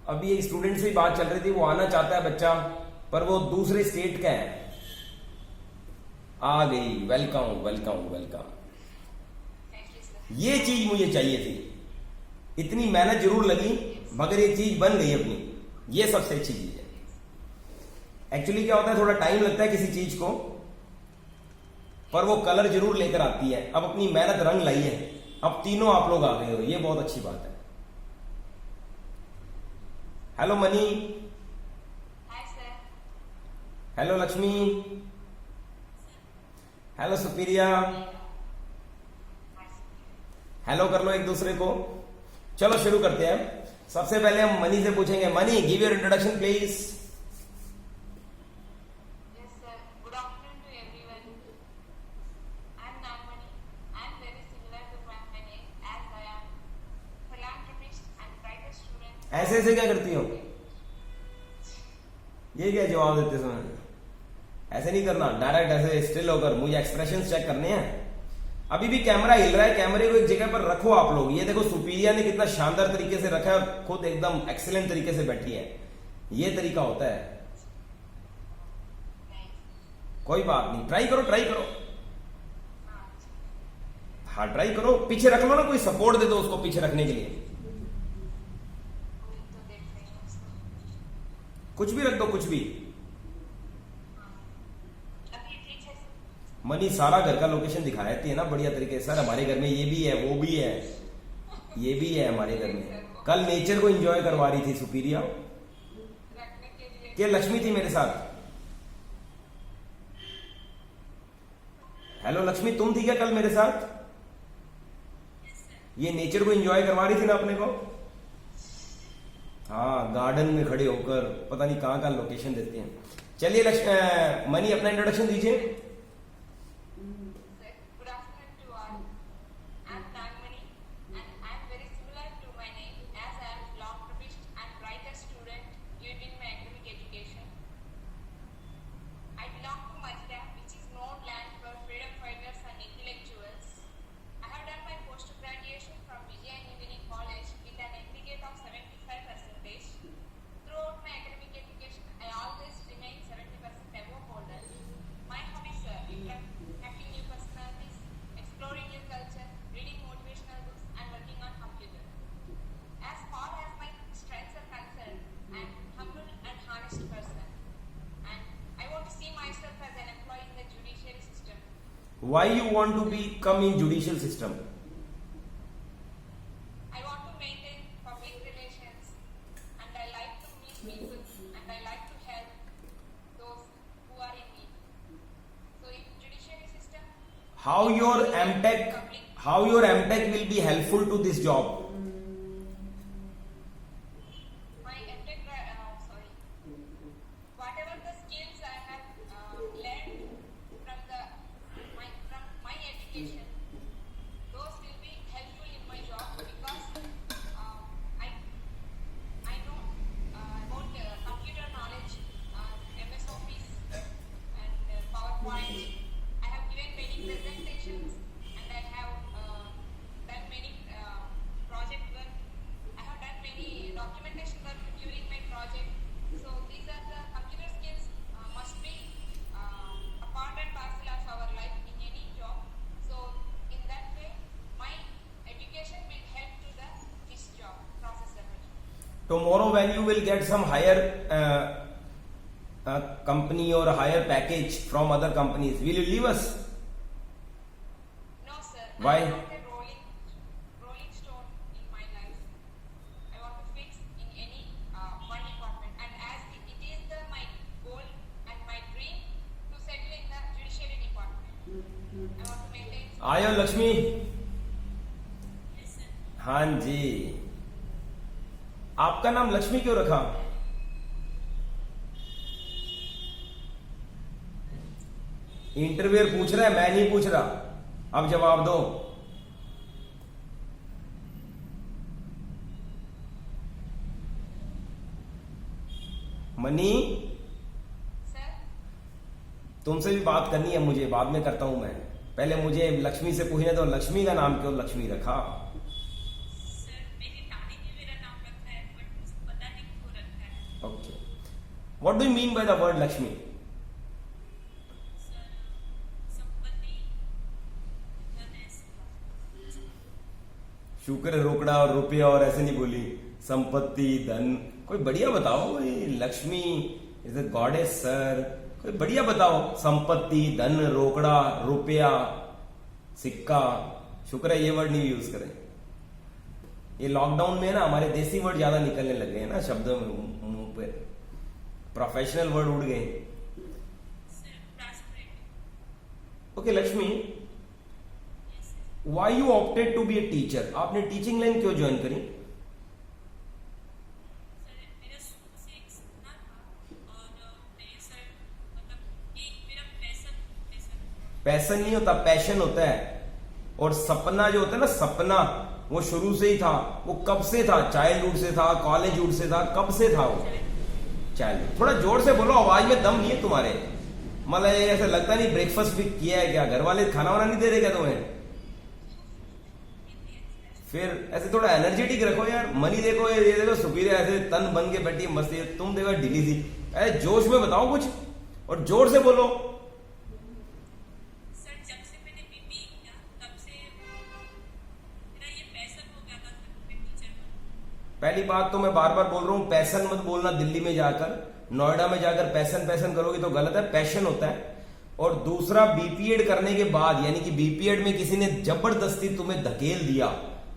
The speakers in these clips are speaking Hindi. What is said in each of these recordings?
अभी एक स्टूडेंट से बात चल रही थी, वो आना चाहता है बच्चा, पर वो दूसरे स्टेट का है। आ गई, वेलकम वेलकम वेलकम। ये चीज मुझे चाहिए थी, इतनी मेहनत जरूर लगी मगर ये चीज बन गई अपनी, ये सबसे अच्छी चीज है। एक्चुअली क्या होता है, थोड़ा टाइम लगता है किसी चीज को, पर वो कलर जरूर लेकर आती है। अब अपनी मेहनत रंग लाई है, अब तीनों आप लोग आ गए हो, ये बहुत अच्छी बात है। Hello money, hi sir. Hello Lakshmi, hello सुपीरिया, hello कर लो एक दूसरे को। चलो शुरू करते हैं। सबसे पहले हम मनी से पूछेंगे। Money, give your introduction please. Yes sir. Good afternoon to everyone. I am Nagmani. I am very similar to my name as I am philanthropist and brightest student. ऐसे ऐसे क्या करती हो, ये क्या जवाब देते समय? ऐसे नहीं करना, डायरेक्ट ऐसे स्टिल होकर, मुझे एक्सप्रेशंस चेक करने हैं। अभी भी कैमरा हिल रहा है, कैमरे को एक जगह पर रखो आप लोग। ये देखो सुपीरिया ने कितना शानदार तरीके से रखा है, खुद एकदम एक्सीलेंट तरीके से बैठी है। ये तरीका होता है, कोई बात नहीं, ट्राई करो ट्राई करो। हाँ ट्राई करो, पीछे रख लो ना, कोई सपोर्ट दे दो उसको पीछे रखने के लिए, तो देख रही हूँ उसको। कुछ भी रख दो, कुछ भी। अभी ठीक है सर। मनी सारा घर का लोकेशन दिखा देती है ना बढ़िया तरीके से। सर हमारे घर में ये भी है, वो भी है, ये भी है हमारे घर में। कल नेचर को एंजॉय करवा रही थी सुपीरिया, रखने के लिए कि लक्ष्मी थी मेरे साथ। हेलो लक्ष्मी, तुम थी क्या कल मेरे साथ? ये नेचर को एंजॉय करवा रही थी ना अपने को। हाँ, गार्डन में खड़े होकर पता नहीं कहां कहां लोकेशन देते हैं। चलिए मनी अपना इंट्रोडक्शन दीजिए। sir. Good afternoon to all. I am Nagmani and I am very similar to my name as I am philanthropist and brightest student during my academic education. I belong to Mazda, which is known land for freedom fighters and intellectuals. I have done my post-graduation from Vijay Engineering College with an aggregate of 75%. Throughout my academic education, I always remain 70% above holder. My hobbies are interacting new personalities, exploring new culture, reading motivational books, and working on computer. As far as my strengths are concerned, I am humble and honest person, and I want to see myself as an employee in the judiciary system. Why you want to become in judicial system? I want to maintain public relations, and I like to meet people, and I like to help those who are in need. So, in judiciary system, How your MTech will be helpful to this job? my MTech, whatever the skills I have learned from my education, those will be helpful in my job because I know about computer knowledge, MS Office, and PowerPoint. I have given many presentations, and I have done many project work. I have done many documentation work during my project. So these are the computer skills must be a part and parcel of our life in any job. So in that way, my education will help to this job process development. Tomorrow when you will get some higher company or higher package from other companies, will you leave us? No sir. Why? I want a rolling stone in my life. I want to fix in any one department, and as it is my goal and my dream to settle in the judiciary department. I want to maintain. आयो लक्ष्मी। हाँ जी, आपका नाम लक्ष्मी क्यों रखा? इंटरव्यूअर पूछ रहा है, मैं नहीं पूछ रहा, अब जवाब दो। मनी, Sir, तुमसे भी बात करनी है मुझे, बाद में करता हूं मैं। पहले मुझे लक्ष्मी से पूछने दो, लक्ष्मी का नाम क्यों लक्ष्मी रखा? सर मेरी नानी ने मेरा नाम रखा है, बट मुझे पता नहीं Okay. What do you mean by the word Lakshmi? Sir, संपत्ति, धन ऐसे। शुक्र है रोकड़ा और रुपया और ऐसे नहीं बोली, संपत्ति धन। कोई बढ़िया बताओ, ये Lakshmi is a goddess sir, कोई बढ़िया बताओ। संपत्ति धन रोकड़ा रुपया सिक्का, शुक्र है ये वर्ड नहीं यूज करें। ये लॉकडाउन में ना हमारे देसी वर्ड ज्यादा निकलने लग गए हैं ना, शब्दों में मुंह पे प्रोफेशनल वर्ड उड़ गए। Sir, prosperity. Okay Lakshmi, Yes, sir. Why you opted to be a teacher? आपने टीचिंग लाइन क्यों ज्वाइन करी? सर, मेरा शुरू से एक सपना था और मैं सर मतलब एक मेरा पैशन है सर। पैशन नहीं होता, पैशन होता है। और सपना जो होता है ना, सपना वो शुरू से ही था। वो कब से था? चाइल्डहुड से था, कॉलेजहुड से था, कब से था वो? चाइल्डहुड। थोड़ा जोर से बोलो, आवाज में दम नहीं है तुम्हारे। मतलब ऐसा लगता नहीं ब्रेकफास्ट भी किया है क्या? घर वाले खाना वाना नहीं दे रहे क्या तुम्हें? फिर ऐसे थोड़ा एनर्जेटिक रखो यार। मनी देखो, ये देखो सुपीरियर ऐसे तन बन के बैठी मस्ती है, तुम देखो ढीली सी। अरे जोश में बताओ कुछ और जोर से बोलो। सर, जब से मैंने बीबी किया तब से मेरा ये पैशन हो गया था सर, मैं टीचर बनूं। पहली बात तो मैं बार बार बोल रहा हूं, पैशन मत बोलना। दिल्ली में जाकर, नोएडा में जाकर पैशन पैशन करोगे तो गलत है, पैशन होता है। और दूसरा, बीपीएड करने के बाद, यानी कि बीपीएड में किसी ने जबरदस्ती तुम्हें धकेल दिया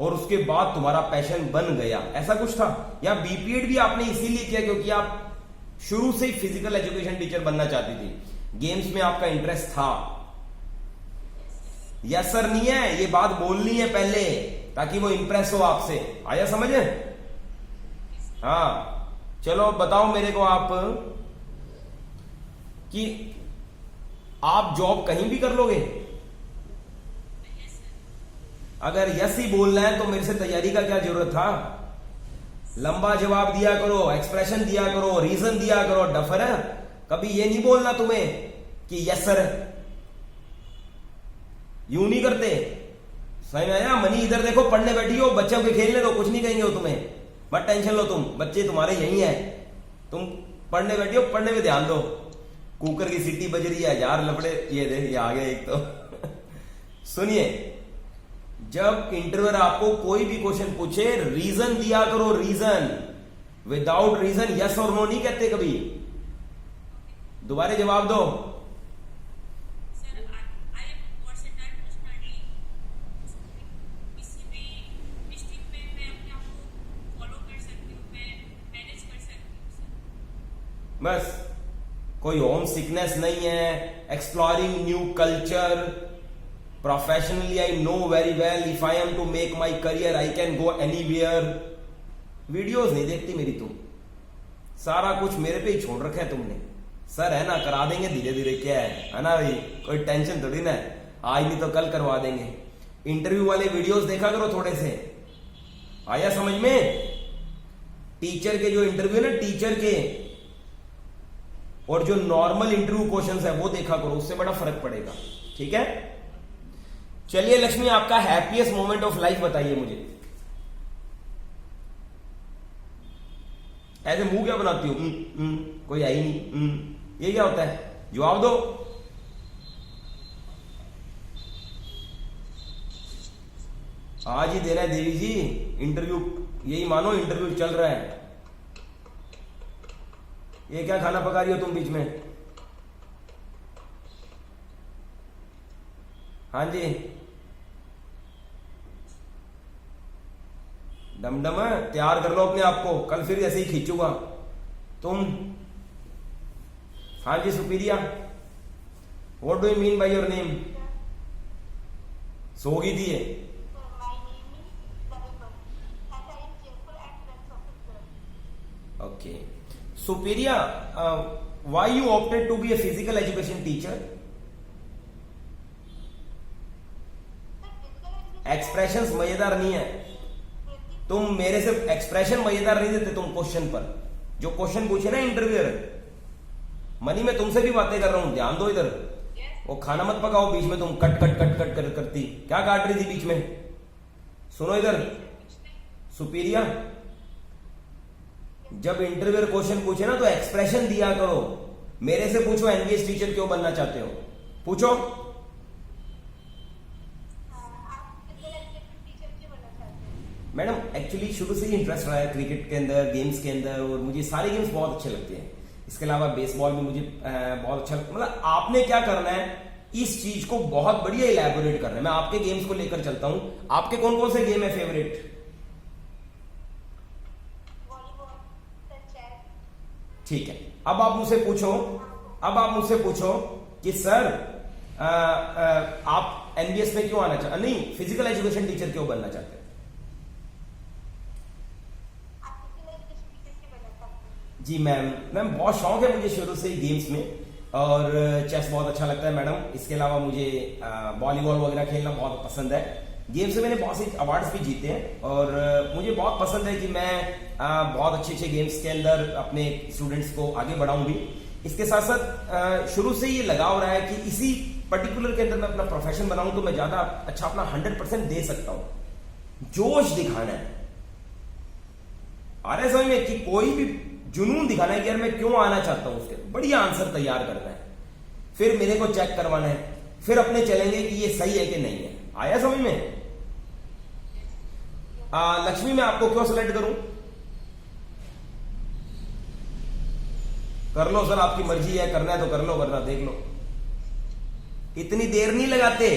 और उसके बाद तुम्हारा पैशन बन गया, ऐसा कुछ था? या बीपीएड भी आपने इसीलिए किया क्योंकि आप शुरू से ही फिजिकल एजुकेशन टीचर बनना चाहती थी, गेम्स में आपका इंटरेस्ट था? यस सर नहीं है, ये बात बोलनी है पहले ताकि वो इंप्रेस हो आपसे। आया समझ? हाँ चलो बताओ मेरे को आप कि आप जॉब कहीं भी कर लोगे? Yes sir. अगर यस ही बोलना है तो मेरे से तैयारी का क्या जरूरत था? लंबा जवाब दिया करो, एक्सप्रेशन दिया करो, रीजन दिया करो। डफर है, कभी ये नहीं बोलना तुम्हें कि यस सर। यूं नहीं करते, समझ में आया? मनी इधर देखो, पढ़ने बैठी हो, बच्चों के खेलने दो, कुछ नहीं कहेंगे वो तुम्हें। मत टेंशन लो तुम, बच्चे तुम्हारे यही है। तुम पढ़ने बैठी हो, पढ़ने में ध्यान दो। कुकर की सीटी बज रही है, यार लफड़े। ये देख, ये आ गया एक तो। सुनिए, जब इंटरव्यूअर आपको कोई भी क्वेश्चन पूछे, रीजन दिया करो, रीजन। विदाउट रीजन यस और नो नहीं कहते कभी। दोबारा जवाब दो। Sir, I am versatile personality. किसी भी डिस्ट्रिक्ट में मैं अपने आप को फॉलो कर सकती हूँ, मैं मैनेज कर सकती हूँ सर। बस, कोई होम सिकनेस नहीं है। Exploring new culture, professionally I know very well, if I am to make my career I can go anywhere. Videos नहीं देखती मेरी तुम, सारा कुछ मेरे पे ही छोड़ रखा है तुमने। सर है ना, करा देंगे धीरे धीरे, क्या है ना भाई, कोई टेंशन थोड़ी ना है। आज नहीं तो कल करवा देंगे। इंटरव्यू वाले वीडियोस देखा करो थोड़े से। आया समझ में? टीचर के जो इंटरव्यू ना, टीचर के, और जो नॉर्मल इंटरव्यू क्वेश्चंस है वो देखा करो, उससे बड़ा फर्क पड़ेगा। ठीक है? चलिए लक्ष्मी, आपका हैप्पीएस्ट मोमेंट ऑफ लाइफ बताइए मुझे। ऐसे मुंह क्या बनाती हो? कोई है ही नहीं। ये क्या होता है? जवाब दो। आज ही देना है देवी जी इंटरव्यू, यही मानो इंटरव्यू चल रहा है। ये क्या खाना पका रही हो तुम बीच में? हाँ जी, डमडम है, तैयार कर लो अपने आप को, कल फिर ऐसे ही खींचूंगा तुम। हाँ जी Supriya, what do you mean by your name? सो गई थी ये। Okay Supriya, why you opted to be a physical education teacher? Expressions मजेदार नहीं है। तुम मेरे से एक्सप्रेशन मजेदार नहीं देते, तुम क्वेश्चन पर जो क्वेश्चन पूछे ना इंटरव्यूअर। मनी मैं तुमसे भी बातें कर रहा हूं, ध्यान दो इधर। वो खाना मत पकाओ बीच में, तुम कट कट कट कट कर करती क्या काट रही थी बीच में? सुनो इधर सुपीरिया, जब इंटरव्यू क्वेश्चन पूछे ना तो एक्सप्रेशन दिया करो। मेरे से पूछो एनवीएस टीचर क्यों बनना चाहते हो, पूछो। आप फिजिकल एजुकेशन टीचर क्यों बनना चाहते हैं? मैडम एक्चुअली शुरू से ही इंटरेस्ट रहा है क्रिकेट के अंदर, गेम्स के अंदर, और मुझे सारे गेम्स बहुत अच्छे लगते हैं। इसके अलावा बेसबॉल भी मुझे बहुत अच्छा लगता है। मतलब आपने क्या करना है, इस चीज को बहुत बढ़िया इलेबोरेट करना है। मैं आपके गेम्स को लेकर चलता हूं। आपके कौन कौन से गेम है फेवरेट? Volleyball, chess. ठीक है, अब आप मुझसे पूछो कि सर आप एनबीएस में क्यों आना चाहते, नहीं, फिजिकल एजुकेशन टीचर क्यों बनना चाहते हैं? आप फिजिकल एजुकेशन टीचर क्यों बनना चाहते हैं? जी मैम बहुत शौक है मुझे शुरू से ही गेम्स में, और चेस बहुत अच्छा लगता है मैडम। इसके अलावा मुझे वॉलीबॉल वगैरह खेलना बहुत पसंद है। गेम से मैंने बहुत से अवार्ड्स भी जीते हैं, और मुझे बहुत पसंद है कि मैं बहुत अच्छे अच्छे गेम्स के अंदर अपने स्टूडेंट्स को आगे बढ़ाऊं भी। इसके साथ साथ शुरू से ये लगाव रहा है कि इसी पर्टिकुलर के अंदर मैं अपना प्रोफेशन बनाऊं तो मैं ज्यादा अच्छा अपना 100% दे सकता हूं। जोश दिखाना है, आ रहा है समझ में, कि कोई भी जुनून दिखाना है कि यार मैं क्यों आना चाहता हूं, उसके बढ़िया आंसर तैयार करना है, फिर मेरे को चेक करवाना है, फिर अपने चलेंगे कि ये सही है कि नहीं है। आया समझ में? लक्ष्मी मैं आपको क्यों सिलेक्ट करूं? कर लो सर, आपकी मर्जी है, करना है तो कर लो, वरना देख लो। इतनी देर नहीं लगाते,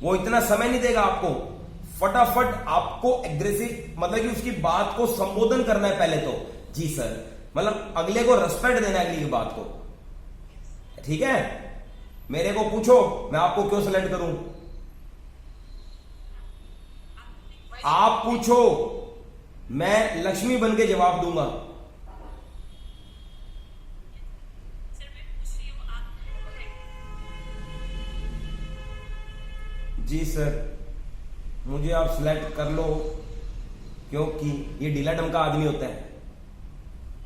वो इतना समय नहीं देगा आपको। फटाफट आपको एग्रेसिव, मतलब कि उसकी बात को संबोधन करना है पहले तो, जी सर, मतलब अगले को रेस्पेक्ट देना है अगली की बात को, ठीक है? मेरे को पूछो मैं आपको क्यों सिलेक्ट करूं, आप पूछो, मैं लक्ष्मी बन के जवाब दूंगा। सर मैं पूछ रही हूँ आप। जी सर, मुझे आप सिलेक्ट कर लो, क्योंकि ये ढीला ढमका आदमी होता है।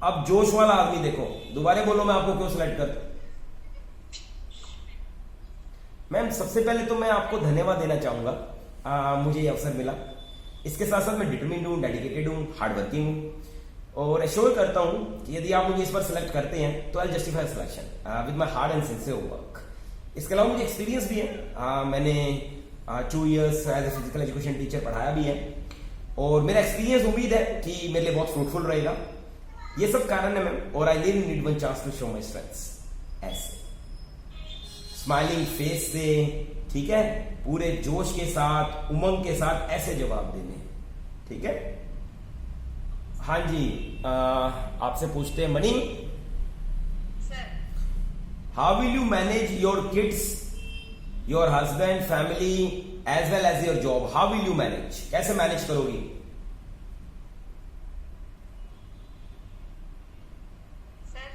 अब जोश वाला आदमी देखो, दोबारा बोलो मैं आपको क्यों सिलेक्ट कर। मैम सबसे पहले तो मैं आपको धन्यवाद देना चाहूंगा, मुझे ये अवसर मिला। इसके साथ साथ मैं डिटरमिन्ड हूँ, डेडिकेटेड हूँ, हार्ड वर्किंग हूँ, और एश्योर करता हूँ कि यदि आप मुझे इस पर सिलेक्ट करते हैं तो I justify selection with my hard and sincere work. इसके अलावा मुझे एक्सपीरियंस भी है, मैंने 2 years as a physical education teacher पढ़ाया भी है, और मेरा एक्सपीरियंस उम्मीद है कि मेरे लिए बहुत फ्रूटफुल रहेगा। ये सब कारण है मैम, और I really need one chance to show my strengths, ऐसे स्माइलिंग फेस से, ठीक है, पूरे जोश के साथ, उमंग के साथ ऐसे जवाब देने, ठीक है? हाँ जी, आपसे पूछते हैं Mani, sir how will you manage your kids, your husband, family as well as your job? How will you manage, कैसे मैनेज करोगी? सर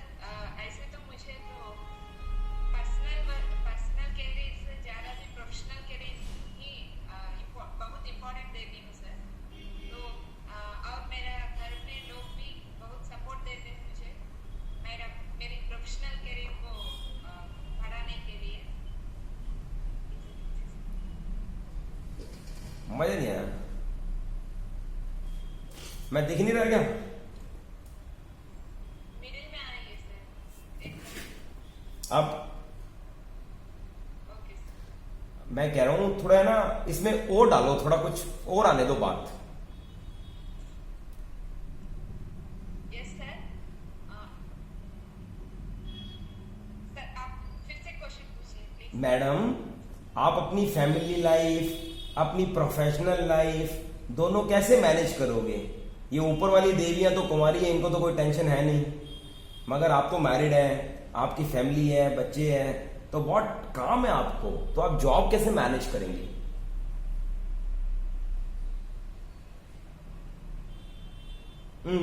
ऐसे तो मुझे तो पर्सनल करियर से ज़्यादा भी प्रोफेशनल करियर ही बहुत इम्पोर्टेंट देती हूँ सर। तो और मेरा घर में लोग भी बहुत सपोर्ट देते हैं मुझे मेरी प्रोफेशनल करियर को बढ़ाने के लिए। मजा नहीं आया, मैं दिख नहीं रहा क्या? मिडिल में आएंगे सर एक। अब ओके सर। मैं कह रहा हूं थोड़ा है ना, इसमें और डालो, थोड़ा कुछ और आने दो बात। Yes sir. सर आप फिर से क्वेश्चन पूछिए प्लीज। मैडम आप अपनी फैमिली लाइफ, अपनी प्रोफेशनल लाइफ दोनों कैसे मैनेज करोगे? ये ऊपर वाली देवियां तो कुमारी है, इनको तो कोई टेंशन है नहीं, मगर आप तो मैरिड है, आपकी फैमिली है, बच्चे हैं, तो बहुत काम है आपको, तो आप जॉब कैसे मैनेज करेंगे?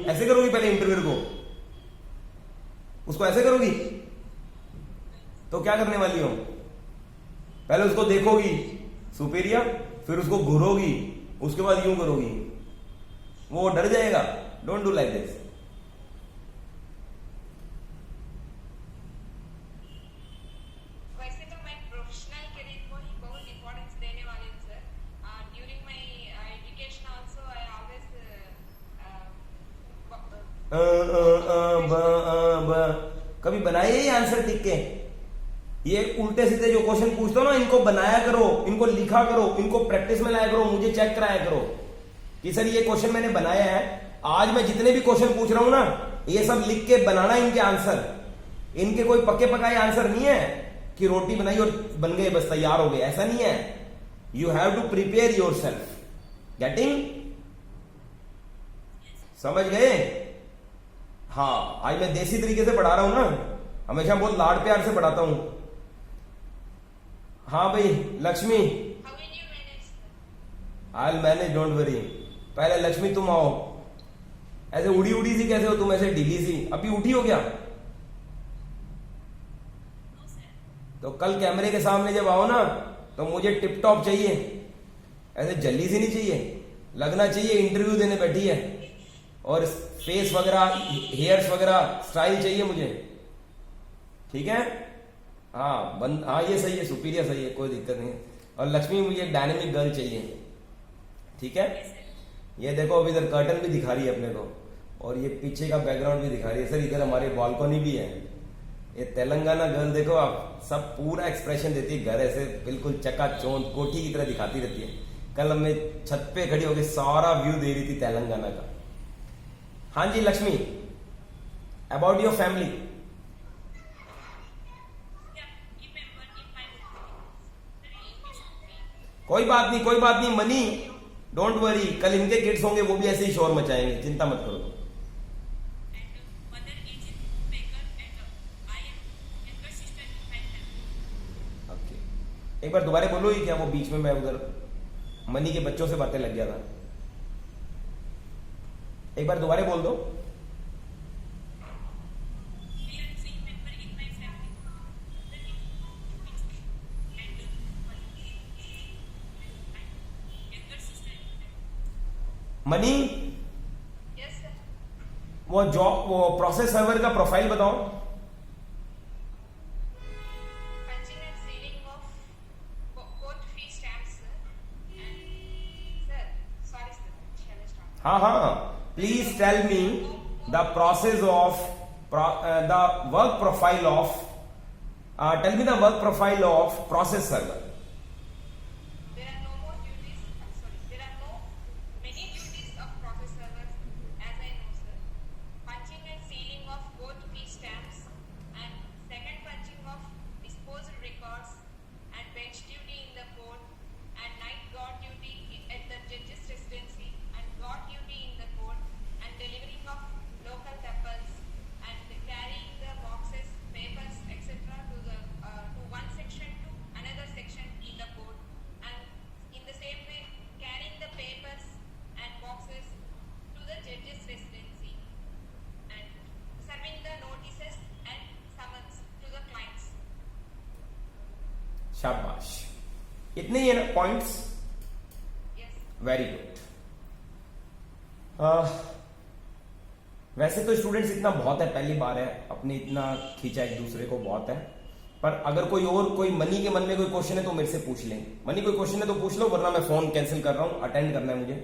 ऐसे करोगी पहले इंटरव्यू को, उसको ऐसे करोगी? तो क्या करने वाली हो? पहले उसको देखोगी सुपीरियर, फिर उसको घुरोगी, उसके बाद यूं करोगी, वो डर जाएगा। Don't do like this. वैसे तो मैं प्रोफेशनल करियर को ही बहुत इंपॉर्टेंस देने वाली हूँ sir. During my education also I always कभी बनाए ये आंसर टिक के? ये उल्टे सीधे जो क्वेश्चन पूछते हो ना, इनको बनाया करो, इनको लिखा करो, इनको प्रैक्टिस में लाया करो, मुझे चेक कराया करो कि सर ये क्वेश्चन मैंने बनाया है। आज मैं जितने भी क्वेश्चन पूछ रहा हूं ना, ये सब लिख के बनाना इनके आंसर। इनके कोई पक्के पकाए आंसर नहीं है कि रोटी बनाई और बन गए बस तैयार हो गए, ऐसा नहीं है। You have to prepare yourself. Getting? समझ गए? हाँ, आज मैं देसी तरीके से पढ़ा रहा हूं ना, हमेशा बहुत लाड प्यार से पढ़ाता हूं। हाँ भाई Lakshmi, How will you manage, sir? I will manage, don't worry. पहले लक्ष्मी तुम आओ। ऐसे उड़ी उड़ी सी कैसे हो तुम, ऐसे ढीली सी? अभी उठी हो क्या? No, sir. तो कल कैमरे के सामने जब आओ ना, तो मुझे टिप टॉप चाहिए, ऐसे जल्दी सी नहीं चाहिए, लगना चाहिए इंटरव्यू देने बैठी है। और फेस वगैरह, हेयर्स वगैरह स्टाइल चाहिए मुझे, ठीक है? हाँ हाँ ये सही है, सुपीरियर सही है, कोई दिक्कत नहीं है। और लक्ष्मी मुझे एक डायनेमिक गर्ल चाहिए, ठीक है? ये देखो अभी इधर कर्टन भी दिखा रही है अपने को, और ये पीछे का बैकग्राउंड भी दिखा रही है। सर इधर हमारे बालकनी भी है। ये तेलंगाना गर्ल देखो आप, सब पूरा एक्सप्रेशन देती है, घर ऐसे बिल्कुल चकाचौंध कोठी की तरह दिखाती रहती है। कल हमने छत पे खड़ी होकर सारा व्यू दे रही थी तेलंगाना का। हाँ जी Lakshmi, about your family. Yeah, remember in my the English movie. कोई बात नहीं, कोई बात नहीं मनी, डोंट वरी। कल इनके किड्स होंगे, वो भी ऐसे ही शोर मचाएंगे, चिंता मत करो। And mother is in homemaker and I am younger sister in my family. Okay, एक बार दोबारा बोलो ही क्या, वो बीच में मैं उधर मनी के बच्चों से बातें लग गया था। एक बार दोबारा बोल दो। We are three member in my family. Mother is and younger sister in my family. Money, Yes, sir. वो जॉब, वो प्रोसेस सर्वर का प्रोफाइल बताओ। Punching and sealing of both fee stamps, sir. And sir, sorry, sir. Shall I start? हाँ हाँ, please tell me the process of the work profile of, tell me the work profile of process server. There are no more duties. Sorry, there are no many duties of process servers, as I know, sir. Punching and sealing of both fee stamps, and second punching of disposal records, and bench duty in the court, and night guard duty at the judge's residency, and guard duty in the court, and delivering of local tappers, and carrying the boxes, papers, etc. to one section to another section in the court, and in the same way carrying the papers and boxes to the judge's residency, and serving the notices and summons to the clients. शाबाश, इतने ही है ना पॉइंट्स? Yes. Very good. वैसे तो स्टूडेंट्स इतना बहुत है, पहली बार है, अपने इतना खींचा एक दूसरे को बहुत है। पर अगर कोई और, कोई मनी के मन में कोई क्वेश्चन है तो मेरे से पूछ लें। मनी कोई क्वेश्चन है तो पूछ लो, वरना मैं फोन कैंसिल कर रहा हूं, अटेंड करना है मुझे।